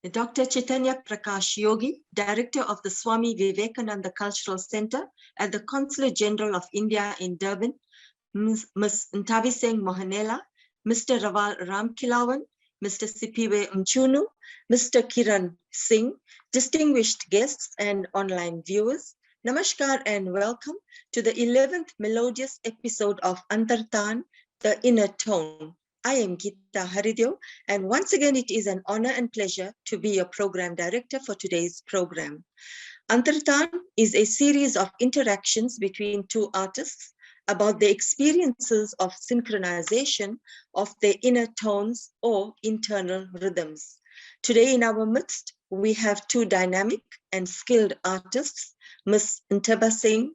Dr. Chaitanya Prakash Yogi, Director of the Swami Vivekananda Cultural Center at the Consulate General of India in Durban, Ms.Nthabiseng Mohanela, Mr. Raval Ramkhelawan, Mr. Sipiwe Mchunu, Mr. Kiran Singh, distinguished guests and online viewers, Namaskar and welcome to the 11th melodious episode of Antartaan, the Inner-Tone. I am Gita Harideo, and once again it is an honor and pleasure to be your program director for today's program. Antartaan is a series of interactions between two artists about the experiences of synchronization of their inner tones or internal rhythms. Today in our midst, we have two dynamic and skilled artists, Ms. Nthabiseng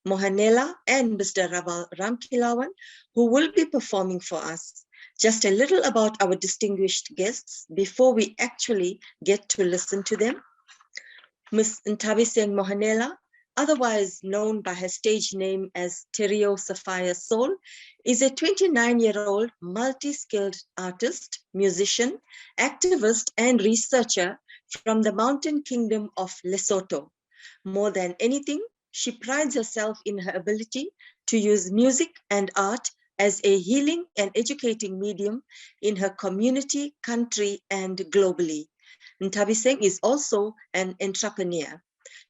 Mohanela and Mr. Raval Ramkhelawan, who will be performing for us. Just a little about our distinguished guests before we actually get to listen to them. Ms. Nthabiseng Mohanela, otherwise known by her stage name as Terrio Sapphire Soul, is a 29-year-old multi-skilled artist, musician, activist, and researcher from the mountain kingdom of Lesotho. More than anything, she prides herself in her ability to use music and art as a healing and educating medium in her community, country, and globally. Nthabiseng is also an entrepreneur.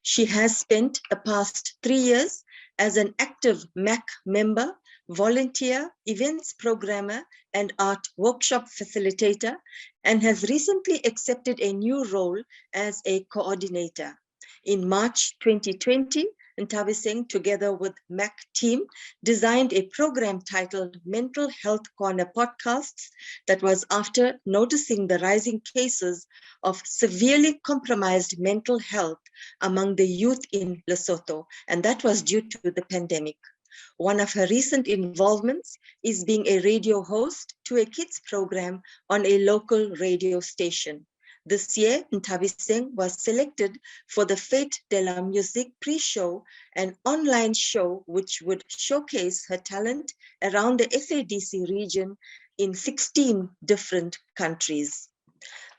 She has spent the past 3 years as an active MAC member, volunteer, events programmer, and art workshop facilitator, and has recently accepted a new role as a coordinator. In March 2020, Nthabiseng, together with MAC team, designed a program titled Mental Health Corner Podcasts that was after noticing the rising cases of severely compromised mental health among the youth in Lesotho, and that was due to the pandemic. One of her recent involvements is being a radio host to a kids program on a local radio station. This year, Nthabiseng was selected for the Fête de la Musique pre-show, an online show which would showcase her talent around the SADC region in 16 different countries.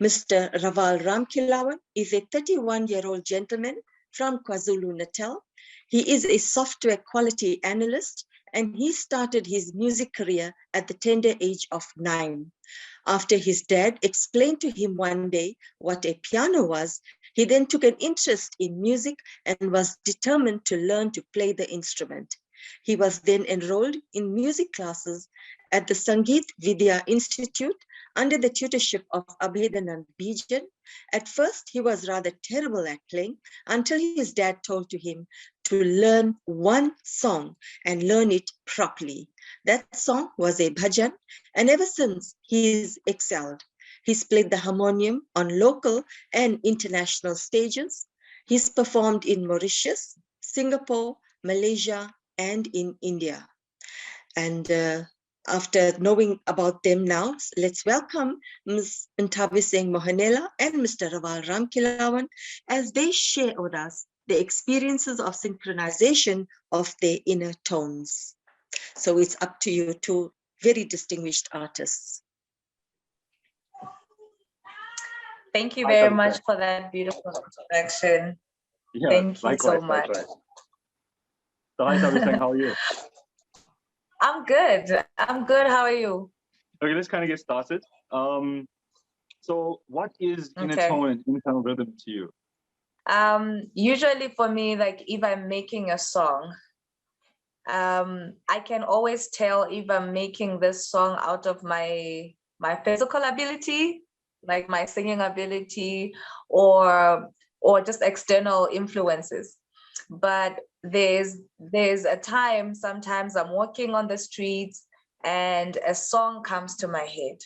Mr. Raval Ramkhelawan is a 31-year-old gentleman from KwaZulu-Natal. He is a software quality analyst, and he started his music career at the tender age of 9. After his dad explained to him one day what a piano was, he then took an interest in music and was determined to learn to play the instrument. He was then enrolled in music classes at the Sangeet Vidya Institute under the tutorship of Abhedanand Bijan. At first, he was rather terrible at playing until his dad told to him to learn one song and learn it properly. That song was a bhajan, and ever since he's excelled. He's played the harmonium on local and international stages. He's performed in Mauritius, Singapore, Malaysia, and in India. And after knowing about them now, let's welcome Ms. Nthabiseng Mohanela and Mr. Raval Ramkhelawan as they share with us the experiences of synchronization of their inner tones. So it's up to you, two very distinguished artists. Thank you very much for that beautiful introduction. Yeah, thank you so much. So hi, Nthabiseng, how are you? I'm good. I'm good. How are you? Okay, let's kind of get started. So what is inner tone and internal rhythm to you? Usually for me, like if I'm making a song, I can always tell if I'm making this song out of my physical ability, like my singing ability, or just external influences. But there's a time, sometimes I'm walking on the streets and a song comes to my head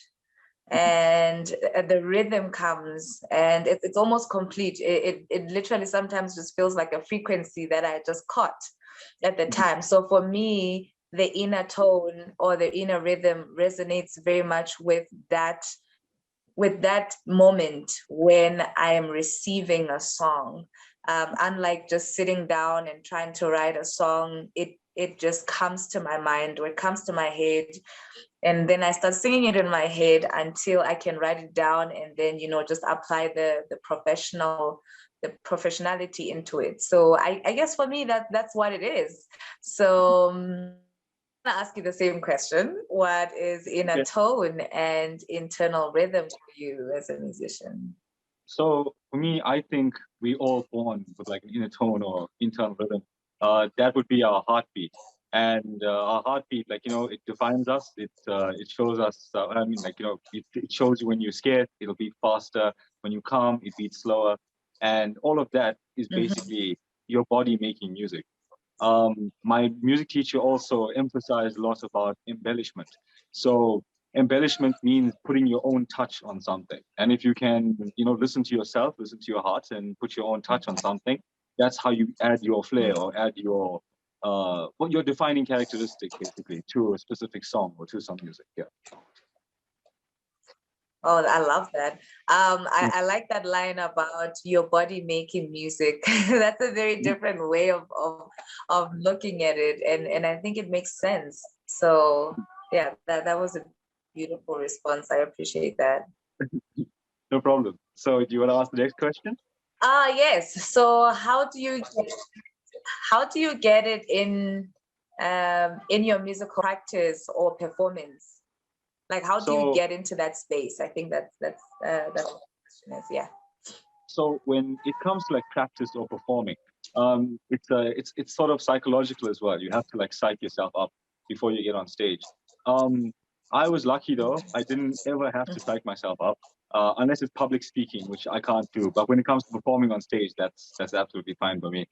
and the rhythm comes and it's almost complete. It literally sometimes just feels like a frequency that I just caught at the time. So for me, the inner tone or the inner rhythm resonates very much with that moment when I am receiving a song. Unlike just sitting down and trying to write a song, it it just comes to my mind, or it comes to my head. And then I start singing it in my head until I can write it down, and then, just apply the professionality into it. So I guess for me, that's what it is. So I'm gonna ask you the same question. What is inner tone and internal rhythm for you as a musician? So for me, I think we all born with like an inner tone or internal rhythm. That would be our heartbeat. And our heartbeat, it defines us. It shows us. It shows you when you're scared, it'll beat faster. When you calm, it beats slower. And all of that is basically your body making music. My music teacher also emphasized a lot about embellishment. So embellishment means putting your own touch on something. And if you can, listen to yourself, listen to your heart, and put your own touch on something, that's how you add your flair or add your your defining characteristic basically to a specific song or to some music. Yeah. Oh, I love that. I like that line about your body making music. That's a very different way of looking at it, and I think it makes sense. So yeah, that was a beautiful response. I appreciate that. No problem. So do you want to ask the next question? Yes. So how do you get it in your musical practice or performance? Like, how do you get into that space? I think that's the question is, yeah. So when it comes to like practice or performing, it's sort of psychological as well. You have to like psych yourself up before you get on stage. I was lucky though; I didn't ever have to psych myself up, unless it's public speaking, which I can't do. But when it comes to performing on stage, that's absolutely fine for me.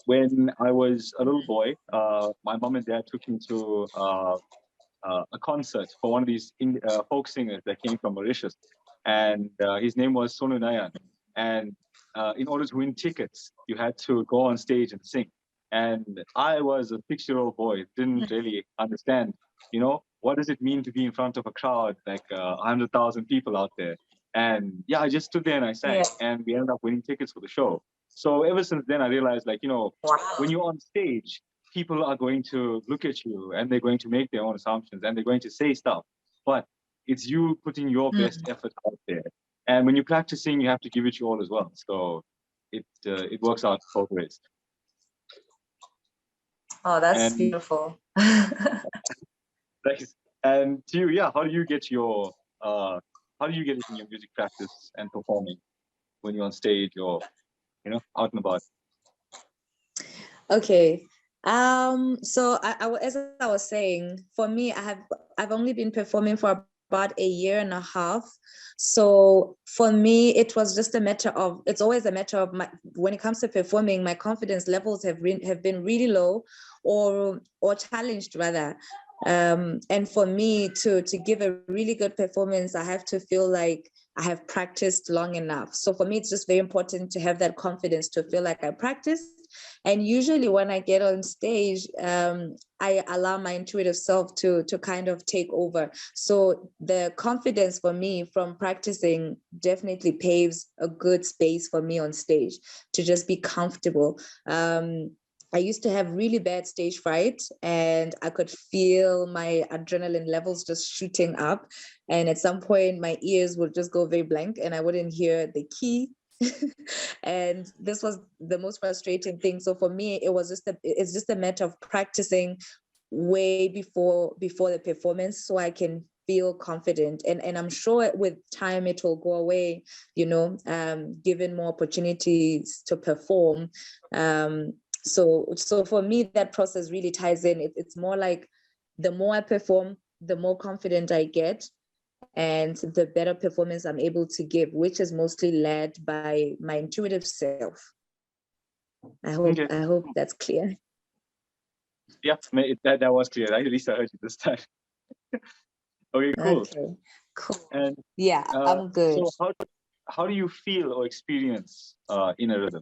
When I was a little boy, my mom and dad took me to a concert for one of these folk singers that came from Mauritius, and his name was Sonu Nayan. And in order to win tickets, you had to go on stage and sing. And I was a 6-year-old boy, didn't really understand, what does it mean to be in front of a crowd, like 100,000 people out there. And yeah, I just stood there and I sang, and we ended up winning tickets for the show. So ever since then, I realized, wow, when you're on stage, people are going to look at you and they're going to make their own assumptions and they're going to say stuff. But it's you putting your best effort out there. And when you're practicing, you have to give it your all as well. So it works out both ways. Oh, that's beautiful. Thanks. And to you, yeah, how do you get it in your music practice and performing when you're on stage or out and about? Okay. So as I was saying, for me, I've only been performing for about a year and a half. So for me, it was just it's always a matter of when it comes to performing, my confidence levels have been really low or challenged rather. And for me to give a really good performance, I have to feel like I have practiced long enough. So for me, it's just very important to have that confidence to feel like I practiced. And usually when I get on stage, I allow my intuitive self to kind of take over. So the confidence for me from practicing definitely paves a good space for me on stage to just be comfortable. I used to have really bad stage fright, and I could feel my adrenaline levels just shooting up. And at some point, my ears would just go very blank and I wouldn't hear the key. And this was the most frustrating thing. So for me, it's just a matter of practicing way before the performance so I can feel confident. And I'm sure with time it will go away, given more opportunities to perform. So for me, that process really ties in. It's more like the more I perform, the more confident I get, and the better performance I'm able to give, which is mostly led by my intuitive self. I hope that's clear. Yeah, that was clear. At least I heard you this time. Okay, cool. Okay, cool. And yeah, I'm good. So how do you feel or experience inner rhythm?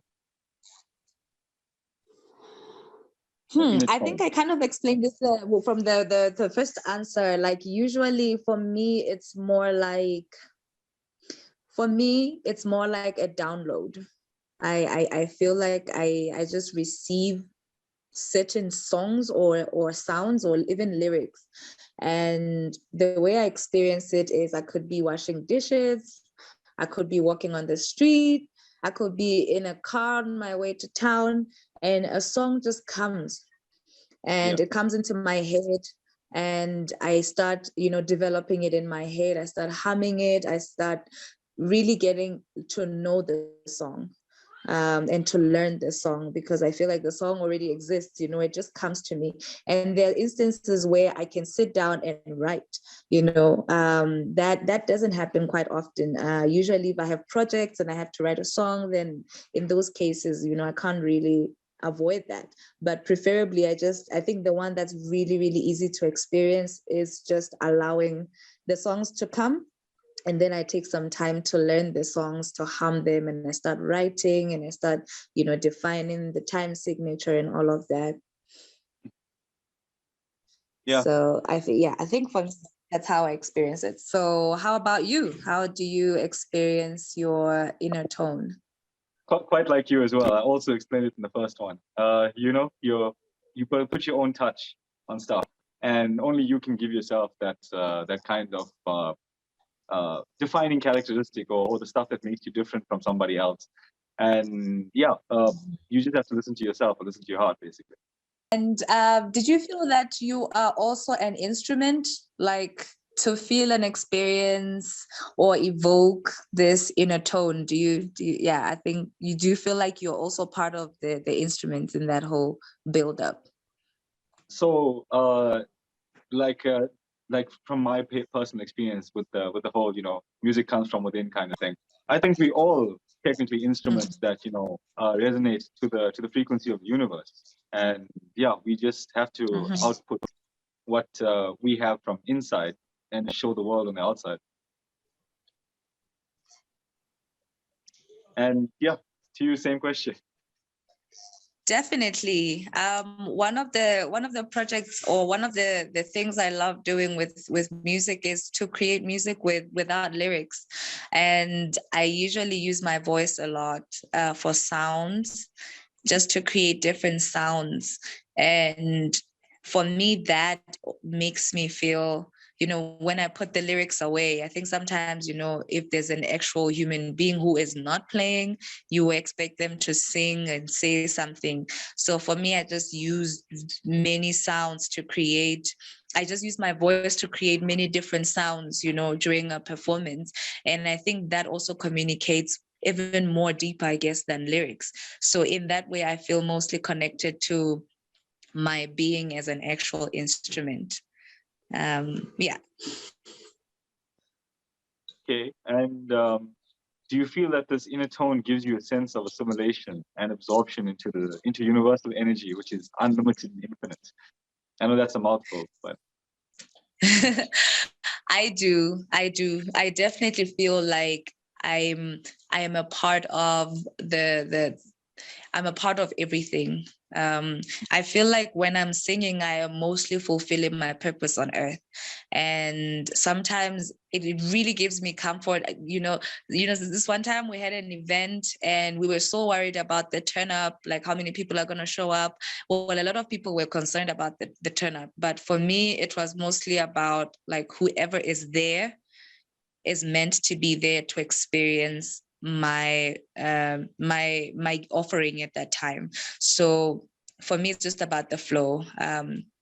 I think I kind of explained this from the first answer. Like usually for me, it's more like a download. I feel like I just receive certain songs or sounds or even lyrics. And the way I experience it is I could be washing dishes, I could be walking on the street, I could be in a car on my way to town, and a song just comes, and it comes into my head, and I start, developing it in my head. I start humming it. I start really getting to know the song, and to learn the song, because I feel like the song already exists, it just comes to me. And there are instances where I can sit down and write, that doesn't happen quite often. Usually if I have projects and I have to write a song, then in those cases, I can't really avoid that. But preferably, I think the one that's really, really easy to experience is just allowing the songs to come, and then I take some time to learn the songs, to hum them, and I start writing, and I start, defining the time signature and all of that. Yeah. So I think for me, that's how I experience it. So how about you? How do you experience your inner tone? Quite like you as well. I also explained it in the first one. You put your own touch on stuff, and only you can give yourself that kind of defining characteristic, or the stuff that makes you different from somebody else. And you just have to listen to yourself, or listen to your heart, basically. And did you feel that you are also an instrument, like to feel and experience or evoke this inner tone? Do you I think you do feel like you're also part of the instrument in that whole build up. So like from my personal experience with the whole, music comes from within kind of thing. I think we all technically instruments that resonate to the frequency of the universe, and we just have to output what we have from inside and show the world on the outside. And to you, same question. Definitely. One of the projects, or one of the things I love doing with music, is to create music without lyrics. And I usually use my voice a lot for sounds, just to create different sounds. And for me, that makes me feel, when I put the lyrics away, I think sometimes, if there's an actual human being who is not playing, you expect them to sing and say something. So for me, I just use many sounds to create. I just use my voice to create many different sounds, during a performance. And I think that also communicates even more deeper, I guess, than lyrics. So in that way, I feel mostly connected to my being as an actual instrument. Okay. And do you feel that this inner tone gives you a sense of assimilation and absorption into universal energy, which is unlimited and infinite? I know that's a mouthful, but I do. I definitely feel like I am a part of I'm a part of everything. I feel like when I'm singing, I am mostly fulfilling my purpose on earth. And sometimes it really gives me comfort. This one time we had an event and we were so worried about the turn up, like how many people are going to show up. Well, a lot of people were concerned about the turn up. But for me, it was mostly about like whoever is there is meant to be there to experience my offering at that time. So for me, it's just about the flow.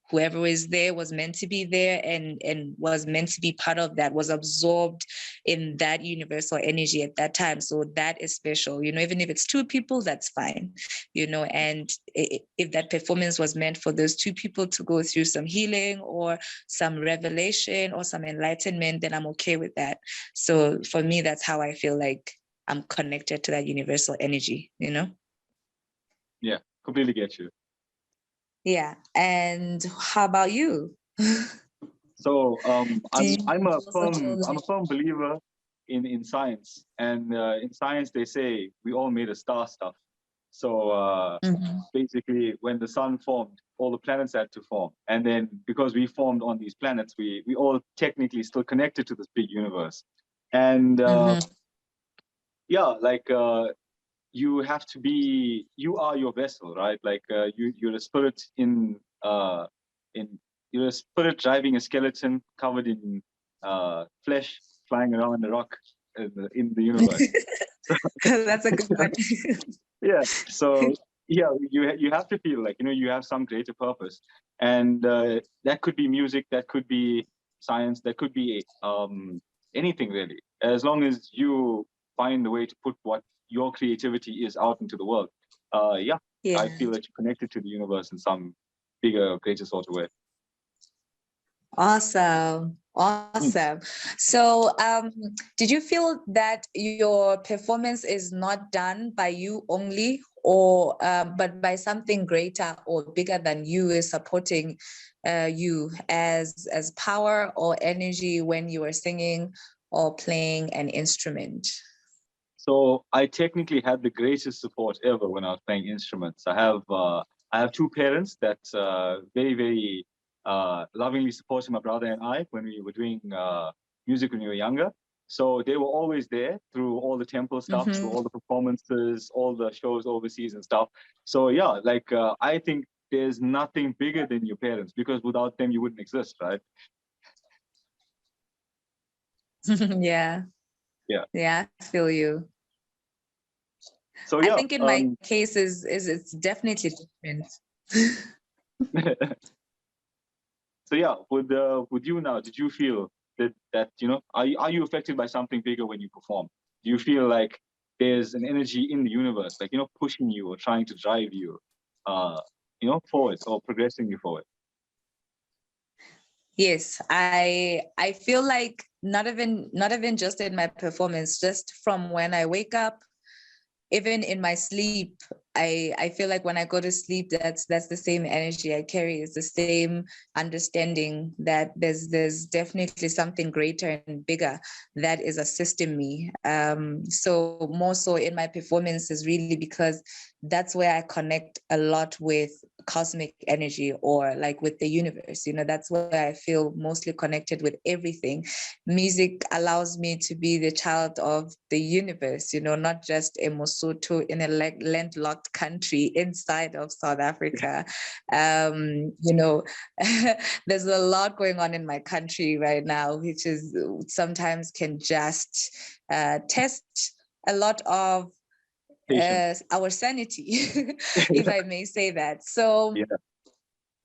Whoever is there was meant to be there, and was meant to be part of that, was absorbed in that universal energy at that time. So that is special, even if it's two people, that's fine, and if that performance was meant for those two people to go through some healing or some revelation or some enlightenment, then I'm okay with that. So for me, that's how I feel like I'm connected to that universal energy, Yeah, completely get you. Yeah. And how about you? So I'm a firm believer in science, and in science they say we all made of star stuff. So basically, when the sun formed, all the planets had to form, and then because we formed on these planets, we all technically still connected to this big universe. And you have to be, you are your vessel, right? Like you're a spirit you're a spirit driving a skeleton covered in flesh, flying around the rock in the universe. That's a good one. Yeah. So yeah, you have to feel like, you know, you have some greater purpose, and that could be music, that could be science, that could be anything really. As long as you find a way to put what your creativity is out into the world. Yeah, Yeah. I feel that you're connected to the universe in some bigger, greater sort of way. Awesome. Awesome. So did you feel that your performance is not done by you only, or but by something greater or bigger than you is supporting you as power or energy when you are singing or playing an instrument? So I technically had the greatest support ever when I was playing instruments. I have two parents that very, very lovingly supported my brother and I when we were doing music when we were younger. So they were always there through all the temple stuff, through all the performances, all the shows overseas and stuff. So yeah, like I think there's nothing bigger than your parents, because without them you wouldn't exist, right? Yeah. Yeah. Yeah, I feel you. So I yeah, think in my case is it's definitely different. so yeah, with you now, did you feel that you know, are you affected by something bigger when you perform? Do you feel like there's an energy in the universe, like, you know, pushing you or trying to drive you, you know, forward or progressing you forward? Yes, I feel like not even just in my performance, just from when I wake up, even in my sleep, I feel like when I go to sleep, that's the same energy I carry. It's the same understanding that there's definitely something greater and bigger that is assisting me. So more so in my performances, really, because that's where I connect a lot with cosmic energy, or like with the universe. You know, that's where I feel mostly connected with everything. Music allows me to be the child of the universe, you know, not just a Mosotho in a landlocked country inside of South Africa. You know, there's a lot going on in my country right now, which is sometimes can just test a lot of our sanity, if I may say that. So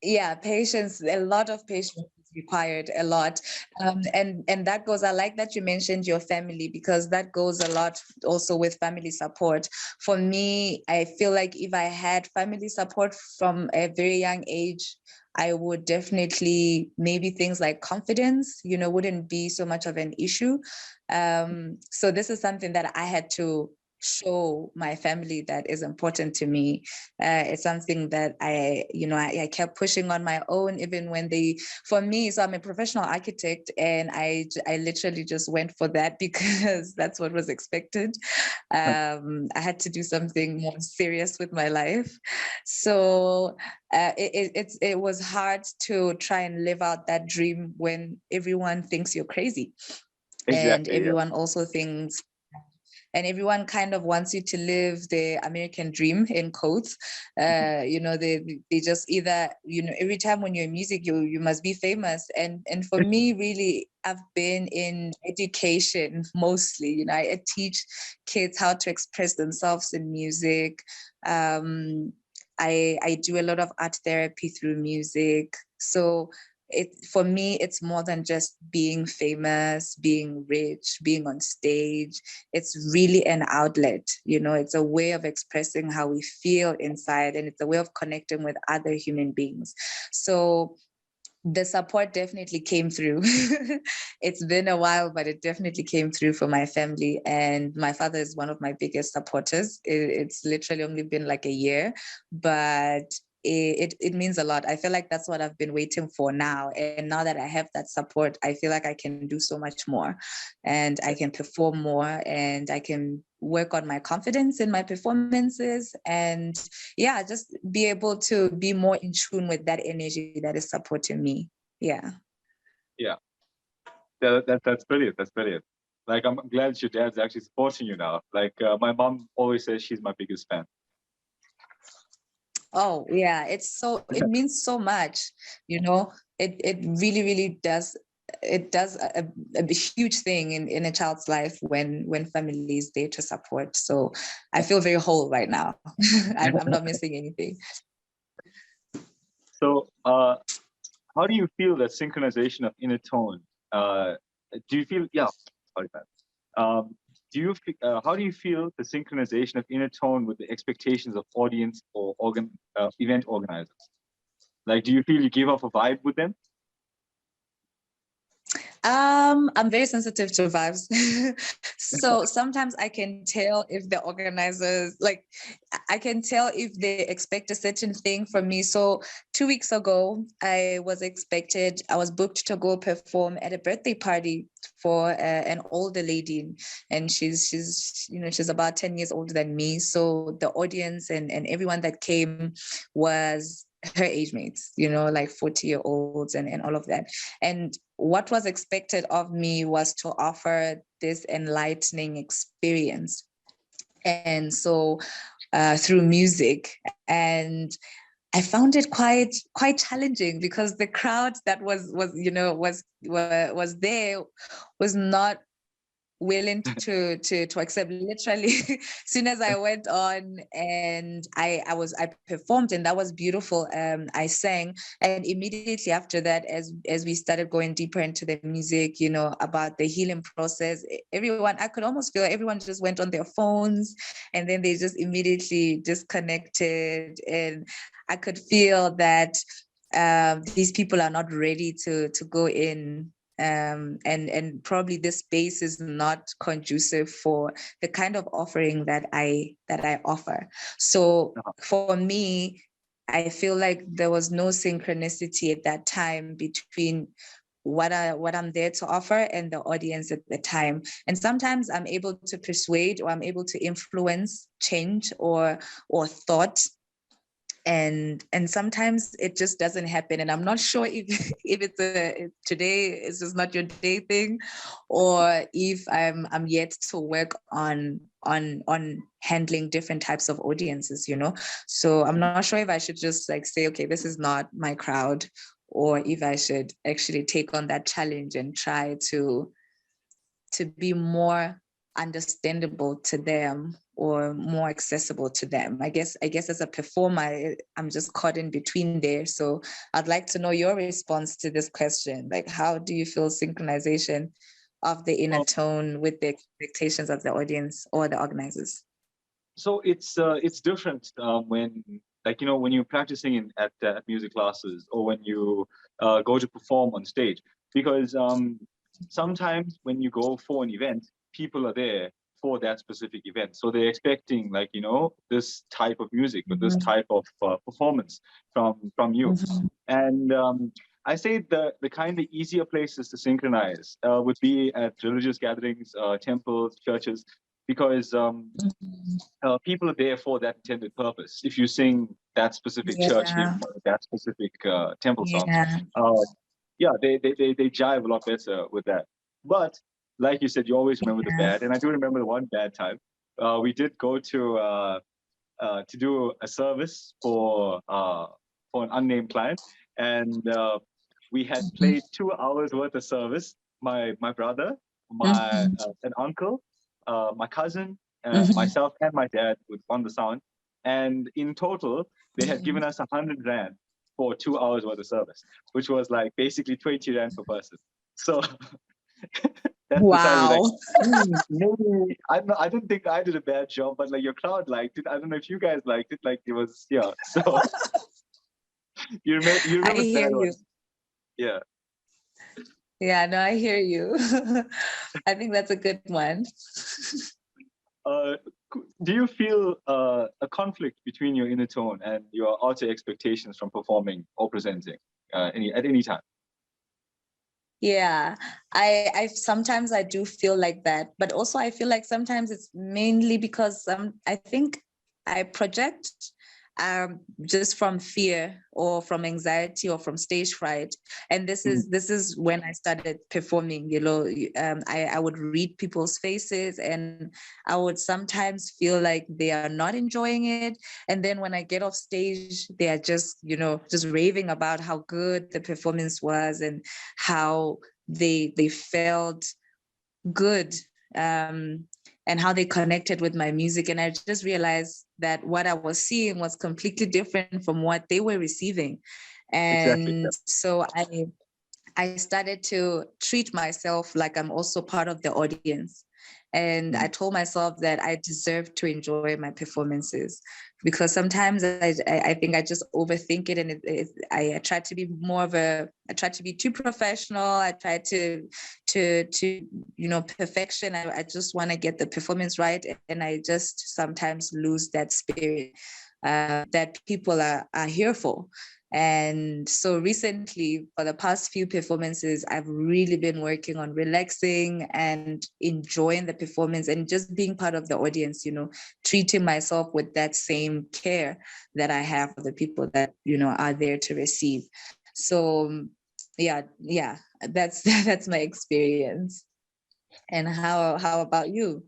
yeah, patience, a lot of patience is required, a lot. And that goes, I like that you mentioned your family, because that goes a lot also with family support. For me, I feel like if I had family support from a very young age, I would definitely, maybe things like confidence, you know, wouldn't be so much of an issue. So this is something that I had to show my family that is important to me. It's something that I kept pushing on my own, even when for me, so I'm a professional architect, and I literally just went for that because that's what was expected. I had to do something more serious with my life. So it was hard to try and live out that dream when everyone thinks you're crazy. Exactly, and everyone also thinks, and everyone kind of wants you to live the American dream, in quotes. You know, they just either, you know, every time when you're in music, you must be famous. And for me, really, I've been in education mostly. You know, I teach kids how to express themselves in music. I do a lot of art therapy through music. So for me, it's more than just being famous, being rich, being on stage. It's really an outlet, you know, it's a way of expressing how we feel inside, and it's a way of connecting with other human beings. So the support definitely came through. It's been a while, but it definitely came through for my family. And my father is one of my biggest supporters. It's literally only been like a year, but it means a lot. I feel like that's what I've been waiting for now. And now that I have that support, I feel like I can do so much more, and I can perform more, and I can work on my confidence in my performances, and yeah, just be able to be more in tune with that energy that is supporting me. Yeah. Yeah. That's brilliant. That's brilliant. Like, I'm glad your dad's actually supporting you now. Like, my mom always says she's my biggest fan. Oh yeah, it means so much, you know. It really, really does. It does a huge thing in a child's life when family is there to support. So I feel very whole right now. I'm not missing anything. So, how do you feel that synchronization of inner tone? Do you feel? Yeah, sorry, man. How do you feel the synchronization of inner tone with the expectations of audience or event organizers? Like, do you feel you give off a vibe with them? I'm very sensitive to vibes. So sometimes I can tell if the organizers, like, I can tell if they expect a certain thing from me. So 2 weeks ago, I was booked to go perform at a birthday party for an older lady, and she's about 10 years older than me. So the audience and everyone that came was her age mates, like 40-year-olds and all of that. And what was expected of me was to offer this enlightening experience. And so through music, and I found it quite challenging because the crowd that was there was not willing to accept. Literally, soon as I went on and I performed, and that was beautiful. I sang, and immediately after that, as we started going deeper into the music, about the healing process, everyone, I could almost feel everyone just went on their phones, and then they just immediately disconnected, and I could feel that these people are not ready to go in. And probably this space is not conducive for the kind of offering that I offer. So for me, I feel like there was no synchronicity at that time between what I'm there to offer and the audience at the time. And sometimes I'm able to persuade, or I'm able to influence change or thought. And sometimes it just doesn't happen, and I'm not sure if if today is just not your day thing, or if I'm yet to work on handling different types of audiences. So I'm not sure if I should just like say, okay, this is not my crowd, or if I should actually take on that challenge and try to be more understandable to them or more accessible to them. I guess as a performer, I'm just caught in between there. So I'd like to know your response to this question. Like, how do you feel synchronization of the inner tone with the expectations of the audience or the organizers? So it's different when, like, when you're practicing at music classes, or when you go to perform on stage, because sometimes when you go for an event, people are there for that specific event. So they're expecting, like, this type of music or this type of performance from you. And I say the kind of easier places to synchronize would be at religious gatherings, temples, churches, because people are there for that intended purpose. If you sing that specific church hymn or that specific temple song, they jive a lot better with that. But like you said, you always remember the bad, and I do remember the one bad time. We did go to do a service for an unnamed client, and we had played 2 hours worth of service. My brother, an uncle, my cousin, myself, and my dad was on the sound, and in total they had given us 100 rand for 2 hours worth of service, which was like basically 20 rand per person. So that's the time we're like, maybe I didn't think I did a bad job, but like your crowd liked it. I don't know if you guys liked it. Like, it was, yeah. So you remember I hear that you. one. Yeah. Yeah, no, I hear you. I think that's a good one. Do you feel a conflict between your inner tone and your outer expectations from performing or presenting at any time? Yeah, I sometimes I do feel like that, but also I feel like sometimes it's mainly because I think I project. just from fear or from anxiety or from stage fright. And this is when I started performing. I would read people's faces, and I would sometimes feel like they are not enjoying it. And then when I get off stage, they are just just raving about how good the performance was and how they felt good, and how they connected with my music. And I just realized that what I was seeing was completely different from what they were receiving. Exactly. And so I started to treat myself like I'm also part of the audience. And I told myself that I deserve to enjoy my performances, because sometimes I think I just overthink it, and I try to be I try to be too professional. I try to perfection. I just want to get the performance right, and I just sometimes lose that spirit that people are here for. And so recently, for the past few performances, I've really been working on relaxing and enjoying the performance and just being part of the audience, treating myself with that same care that I have for the people that, are there to receive. So yeah, that's my experience. And how about you?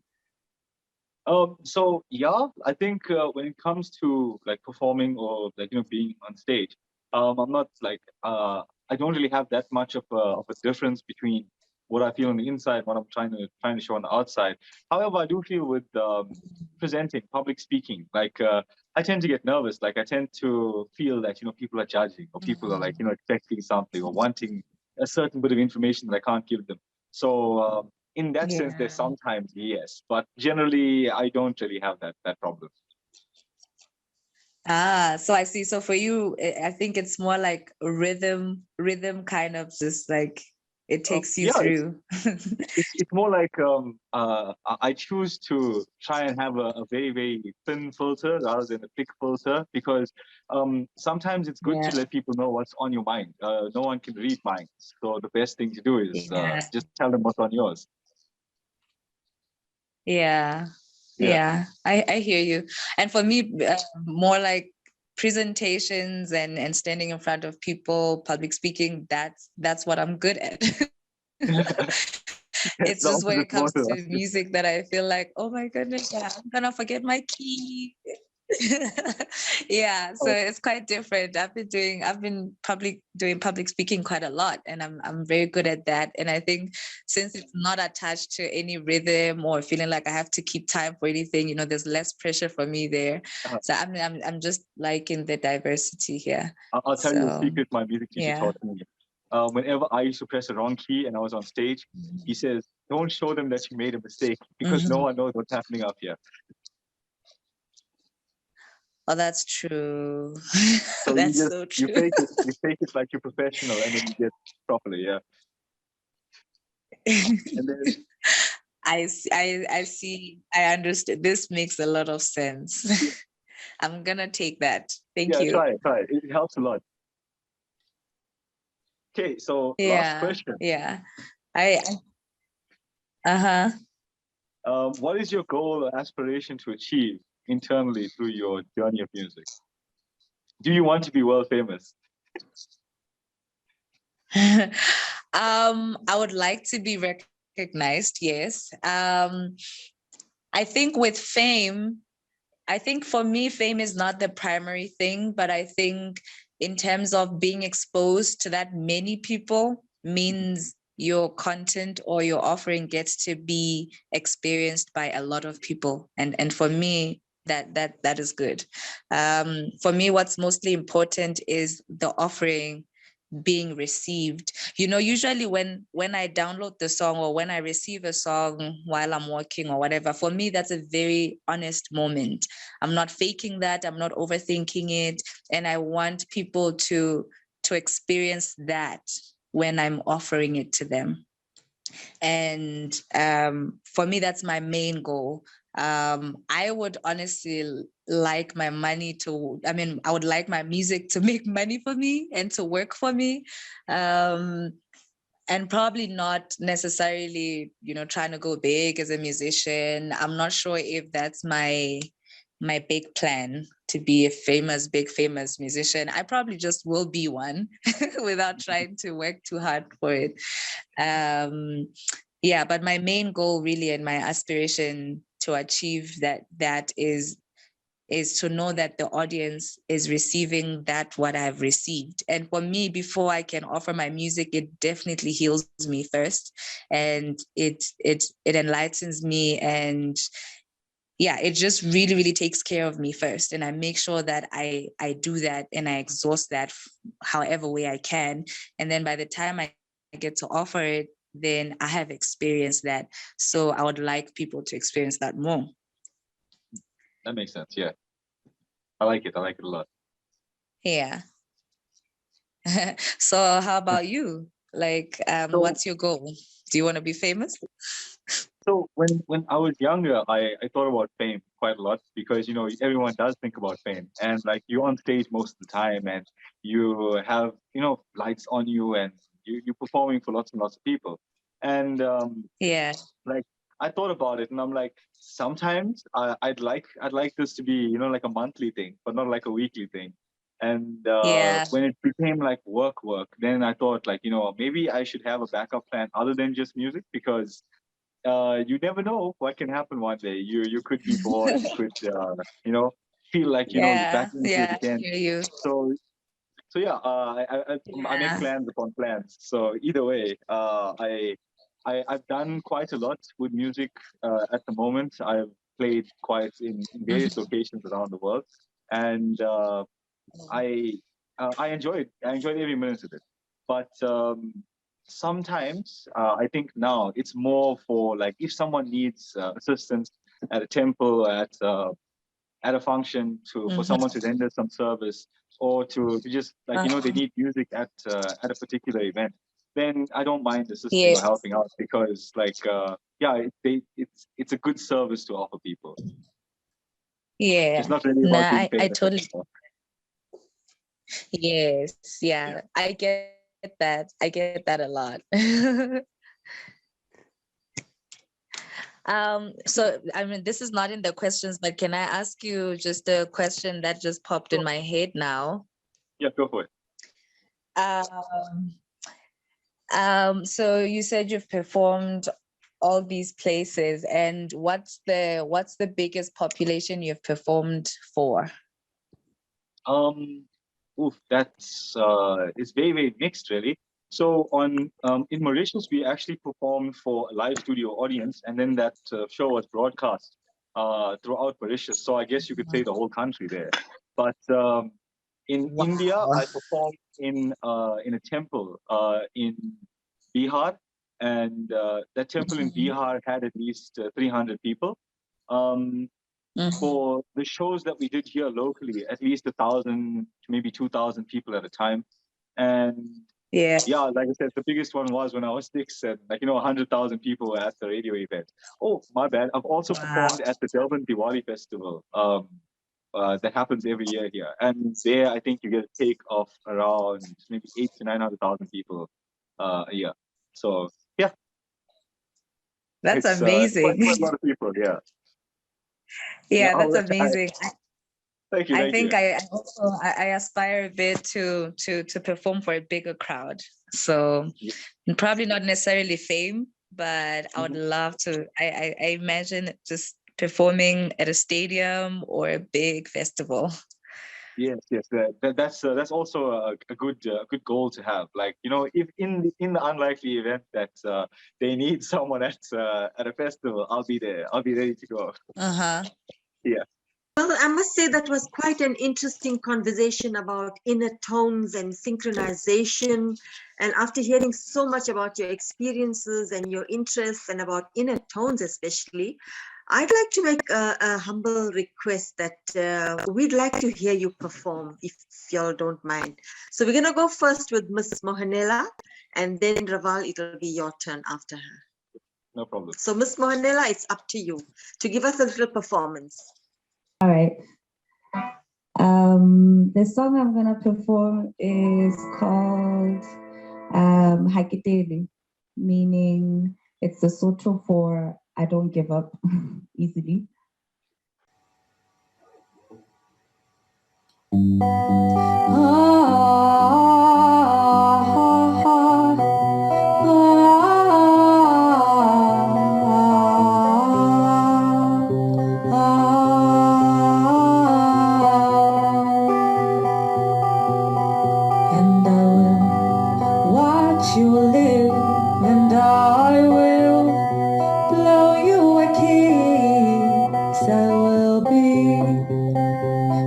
So yeah, I think when it comes to like performing or like being on stage, I'm not like I don't really have that much of a difference between what I feel on the inside, what I'm trying to show on the outside. However, I do feel with presenting, public speaking, like I tend to get nervous. Like I tend to feel that people are judging, or people are like expecting something or wanting a certain bit of information that I can't give them. So in that sense, there's sometimes yes, but generally I don't really have that problem. So I see. So for you, I think it's more like rhythm kind of just like it takes you Yeah, through. it's more like I choose to try and have a very, very thin filter rather than a thick filter, because sometimes it's good to let people know what's on your mind. No one can read minds, so the best thing to do is just tell them what's on yours. Yeah. I hear you. And for me, more like presentations and standing in front of people, public speaking, that's what I'm good at. It's just when it comes to music that I feel like, oh my goodness, I'm gonna forget my key. Yeah, so it's quite different. I've been doing public speaking quite a lot, and I'm very good at that. And I think since it's not attached to any rhythm or feeling like I have to keep time for anything, there's less pressure for me there. So I'm just liking the diversity here. I'll tell you a secret my music teacher taught me. Whenever I used to press the wrong key and I was on stage, he says, "Don't show them that you made a mistake, because no one knows what's happening up here." Oh, that's true. So that's so true. You fake it like you're professional, and then you get properly, yeah. And then I see. I understood. This makes a lot of sense. I'm gonna take that. Thank you. Try it. It helps a lot. Okay, so last question. Yeah. What is your goal or aspiration to achieve internally through your journey of music? Do you want to be world famous? I would like to be recognized, yes. I think with fame, I think for me, fame is not the primary thing, but I think in terms of being exposed to that many people means your content or your offering gets to be experienced by a lot of people. And for me, that is good. For me, what's mostly important is the offering being received. Usually when I download the song or when I receive a song while I'm working or whatever, for me that's a very honest moment. I'm not faking that, I'm not overthinking it, and I want people to experience that when I'm offering it to them. And for me, that's my main goal. I would honestly like my money to, I would like my music to make money for me and to work for me. And probably not necessarily, trying to go big as a musician. I'm not sure if that's my big plan. to be a big famous musician. I probably just will be one without trying to work too hard for it. Yeah, but my main goal really and my aspiration to achieve that is to know that the audience is receiving what I've received. And for me, before I can offer my music, it definitely heals me first, and it enlightens me, and yeah, it just really, really takes care of me first. And I make sure that I do that and I exhaust that however way I can. And then by the time I get to offer it, then I have experienced that. So I would like people to experience that more. That makes sense. Yeah. I like it a lot. Yeah. So how about you? Like, what's your goal? Do you want to be famous? So when I was younger, I thought about fame quite a lot because, everyone does think about fame, and like you're on stage most of the time and you have, lights on you, and you're performing for lots and lots of people. And Yeah. like I thought about it and I'm like, sometimes I'd like this to be, like a monthly thing, but not like a weekly thing. And Yeah. when it became like work, then I thought like, maybe I should have a backup plan other than just music, because you never know what can happen one day. You could be bored, you could feel like you're back Yeah. into it Yeah. again. Hear you. So yeah, I make Yeah. plans upon plans. So either way, I've done quite a lot with music at the moment. I've played quite in various locations around the world, and I enjoyed every minute of it. But sometimes I think now it's more for like if someone needs assistance at a temple, at a function for someone to render some service, or to just like they need music at a particular event, then I don't mind assisting or Yes. helping out, because like it's a good service to offer people. Yeah. It's not really Nah, about being I famous totally. anymore. Yes. Yeah. I get that. I get that a lot. So I mean, this is not in the questions, but can I ask you just a question that just popped in my head now? Yeah, go for it. So you said you've performed all these places, and what's the biggest population you've performed for? That's it's very, very mixed, really. So in Mauritius, we actually performed for a live studio audience, and then that show was broadcast throughout Mauritius. So I guess you could say the whole country there. But in India, I performed in a temple in Bihar, and that temple in Bihar had at least 300 people. For the shows that we did here locally, at least 1,000 to maybe 2,000 people at a time. And Yeah. like I said, the biggest one was when I was 6, and 100,000 people were at the radio event. Oh, my bad. I've also performed at the Durban Diwali Festival. That happens every year here, and there I think you get a take of around maybe 800,000 to 900,000 people a year. So yeah, That's it's amazing. quite a lot of people. Yeah. Yeah, that's amazing. Thank you. I think I also aspire a bit to perform for a bigger crowd. So probably not necessarily fame, but I would love to. I imagine just performing at a stadium or a big festival. Yes. That's also a good goal to have. Like, if in the unlikely event that they need someone at a festival, I'll be there. I'll be ready to go. Yeah. Well, I must say that was quite an interesting conversation about inner tones and synchronization. And after hearing so much about your experiences and your interests and about inner tones especially, I'd like to make a humble request that we'd like to hear you perform, if y'all don't mind. So we're going to go first with Ms. Mohanela, and then Raval, it'll be your turn after her. No problem. So Ms. Mohanela, it's up to you to give us a little performance. All right. The song I'm going to perform is called Hakiteli, meaning it's the Sotho for I don't give up easily. And I will watch you live, and I will blow you a kiss. I will be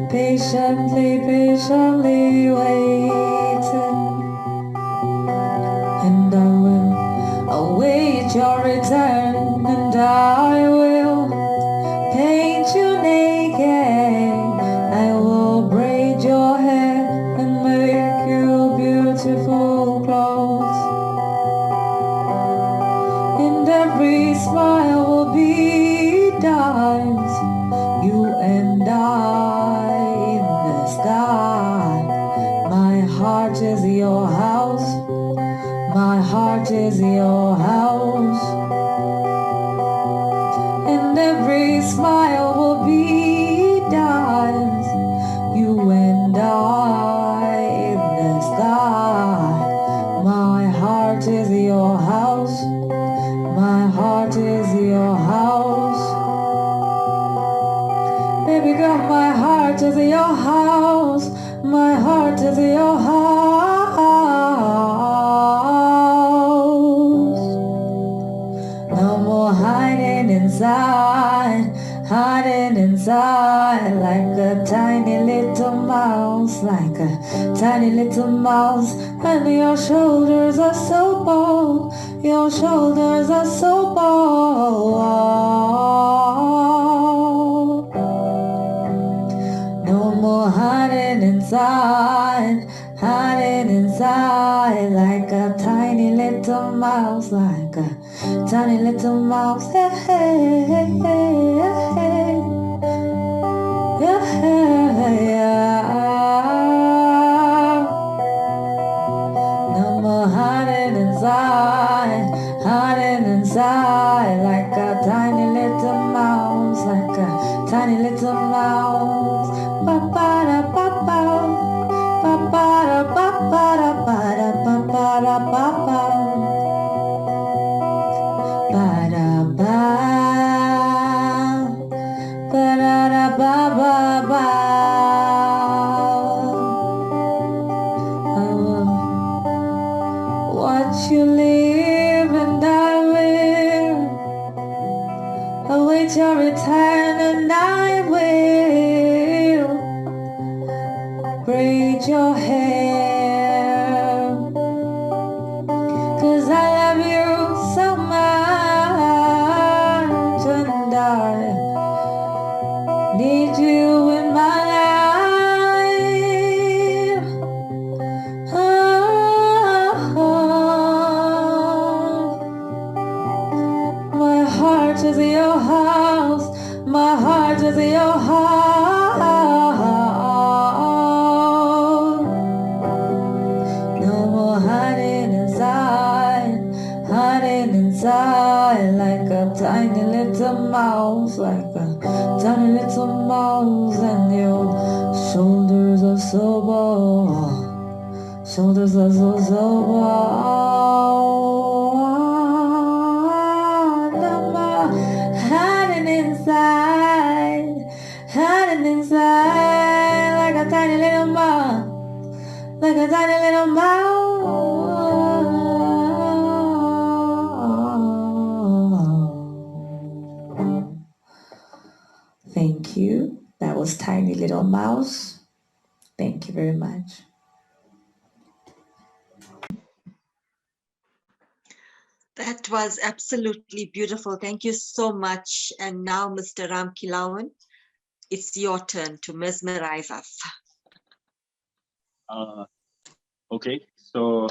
patiently, patiently waiting, and I will await your return, and I will paint you naked. I will braid your hair and make you beautiful clothes, and every smile will be diamonds. You and I in the sky. My heart is your house. My heart is your house. And every smile will be diamonds. You and I in the sky. My heart is your house. My heart is your house. Baby girl, my heart is your house. My heart is your house. No more hiding inside, hiding inside like a tiny little mouse, like a tiny little mouse. And your shoulders are so bold, your shoulders are so bold. No more hiding inside, hiding inside like a tiny little mouse, like a tiny little mouse. Hey, hey, hey, hey, hey, yeah. No more hiding inside, hiding inside like a tiny little mouse, like a tiny little mouse. Ba-ba-da-ba-ba, ba-ba-da-ba-ba-da-ba-da-ba-ba-da-ba-ba. Ba-da-ba, ba-da-da-ba-ba-ba. I will watch you live, and I will await your return, and I will braid your hair, 'cause I love you so much, and I need you in my life. My heart is your house. My heart is your house. No more hiding inside, hiding inside like a tiny little mouse, like a tiny little mouse. And your shoulders are so broad, shoulders are so broad. No more hiding inside, hiding inside like a tiny little mouse, like a tiny little mouse. Thank you. That was Tiny Little Mouse. Thank you very much. That was absolutely beautiful. Thank you so much. And now, Mr. Ramkhelawan, it's your turn to mesmerize us. Okay, so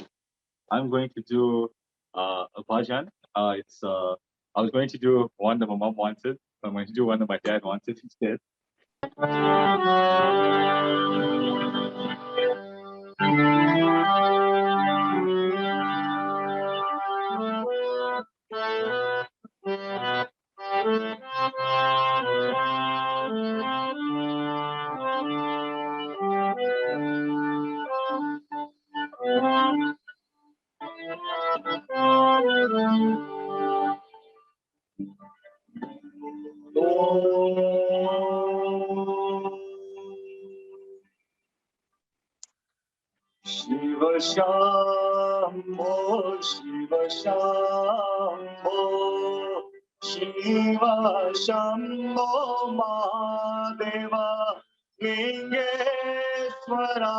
I'm going to do a bhajan. I was going to do one that my mom wanted, but I'm going to do one that my dad wanted instead. Shiva Shambho, Shiva Shambho, Shiva Shambho Mahadeva, Lingeshwara,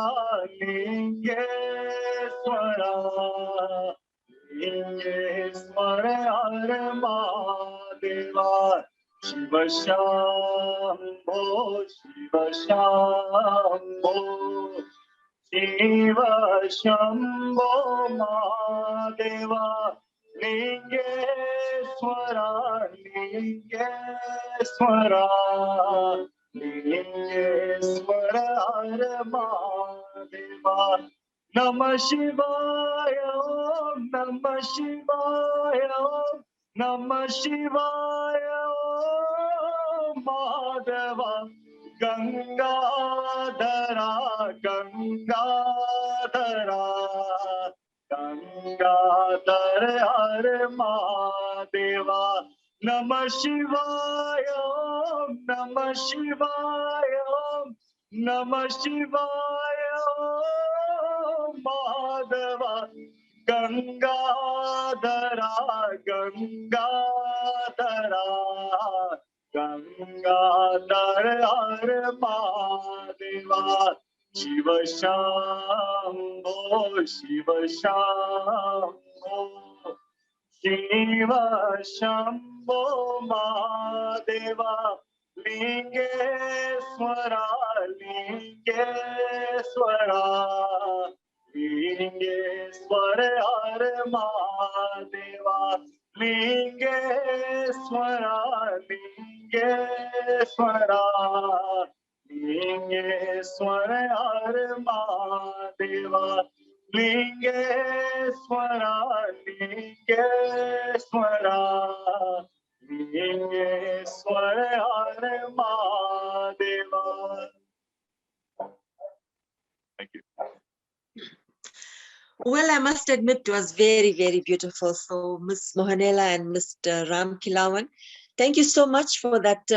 Lingeshwara, Lingeshwara Hare Mahadeva, Shiva Shambho, Shiva Shambho, Shiva Shambho Mahadeva, Lingeshwara, Lingeshwara, Lingeshwara Hare Mahadeva. Namah Shivaya, Om Namah Shivaya, Om Namah Shivaya, Om Mahadeva. Gangadhara, Gangadhara, Gangadhara Hare Mahadeva. Namah Shivaya, Om Namah Shivaya, Om Namah Shivaya, Om Mahadeva. Gangadhara, Gangadhara, Gangadhara Hare Mahadeva. Shiva Shambho, Shiva Shambho, Shiva Shambho Mahadeva, Lingeshwara, Lingeshwara, Lingeshwara Hare Mahadeva, Lingeshwara, Lingeshwara, Lingeshwara Hare Mahadeva, Lingeshwara, Lingeshwara, Lingeshwara Hare Mahadeva. Thank you. Well, I must admit it was very, very beautiful. So Ms. Mohanela and Mr. Ramkhelawan, thank you so much for that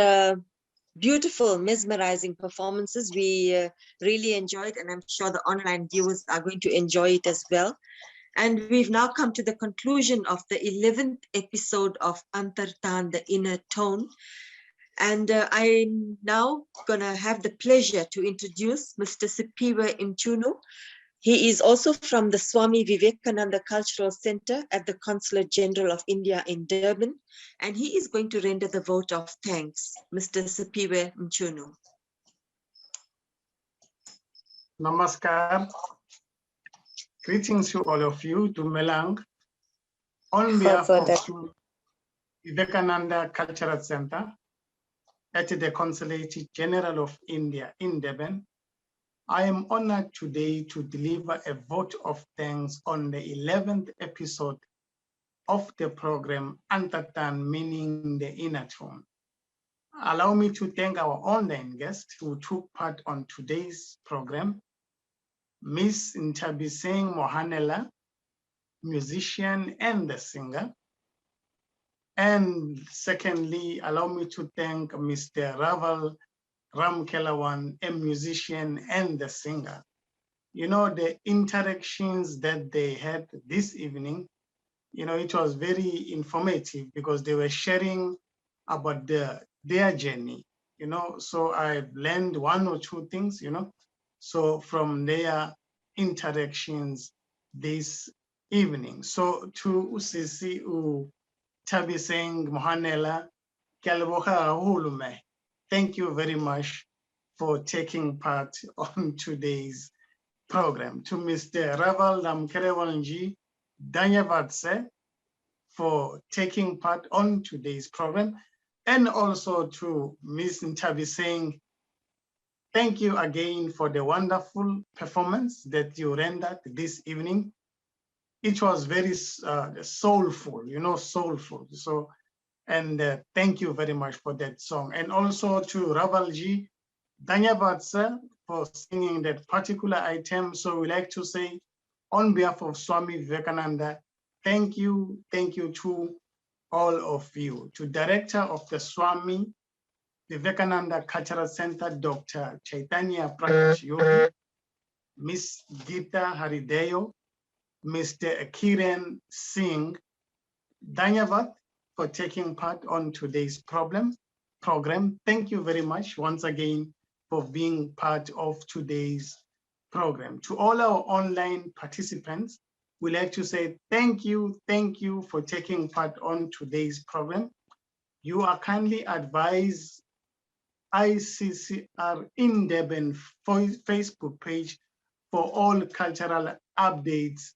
beautiful, mesmerizing performances. We really enjoyed, and I'm sure the online viewers are going to enjoy it as well. And we've now come to the conclusion of the 11th episode of Antartaan, the Inner-Tone. And I'm now gonna have the pleasure to introduce Mr. Siphiwe Mchunu. He is also from the Swami Vivekananda Cultural Center at the Consulate General of India in Durban, and he is going to render the vote of thanks. Mr. Siphiwe Mchunu. Namaskar. Greetings to all of you, to Melang. On behalf of Swami Vivekananda Cultural Center at the Consulate General of India in Durban, I am honored today to deliver a vote of thanks on the 11th episode of the program Antartaan, meaning the inner tone. Allow me to thank our online guests who took part on today's program. Ms.Nthabiseng Mohanela, musician and the singer. And secondly, allow me to thank Mr. Raval Ramkhelawan, a musician and the singer. You know, the interactions that they had this evening, you know, it was very informative because they were sharing about their journey, you know, so I've learned one or two things, you know, so from their interactions this evening. So to Usisi Nthabiseng Mohanela, thank you very much for taking part on today's program. To Mr. Raval Ramkhelawan, Danyavadse, for taking part on today's program, and also to Ms. Nthabiseng, thank you again for the wonderful performance that you rendered this evening. It was very soulful, you know, soulful. So, and thank you very much for that song. And also to Ravalji, Danyavadse, for singing that particular item. So we like to say On behalf of Swami Vivekananda, thank you to all of you. To Director of the Swami Vivekananda Cultural Center, Dr. Chaitanya Prakash Yogi, Ms. Gita Harideyo, Mr. Kiran Singh, Danyavat, for taking part on today's program. Thank you very much once again for being part of today's program. To all our online participants, we'd like to say thank you for taking part on today's program. You are kindly advised ICCR in Durban Facebook page for all cultural updates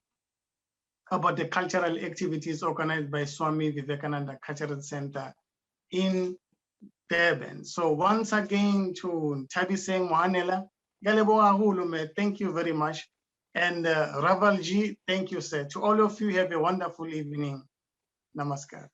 about the cultural activities organized by Swami Vivekananda Cultural Center in Durban. So once again to Nthabiseng Mohanela, Galeboa Hulume, thank you very much. And Raval Ji, thank you, sir. To all of you, have a wonderful evening. Namaskar.